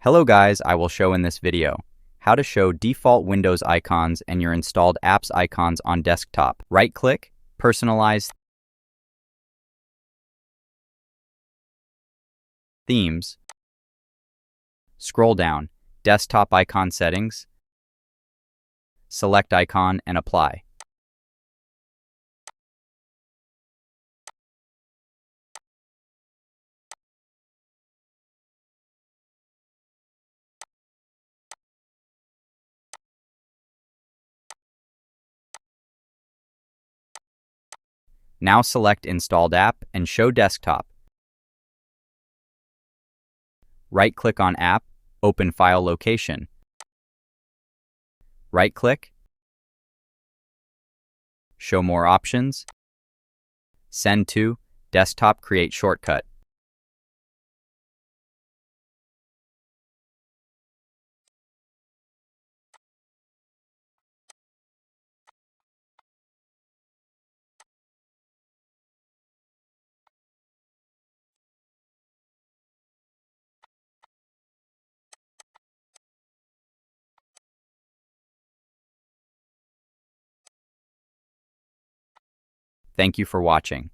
Hello guys, I will show in this video how to show default Windows icons and your installed apps icons on desktop. Right-click, personalize themes, scroll down, desktop icon settings, select icon and apply. Now select installed app and show desktop. Right-click on app, open file location. Right-click, show more options, send to, desktop create shortcut. Thank you for watching.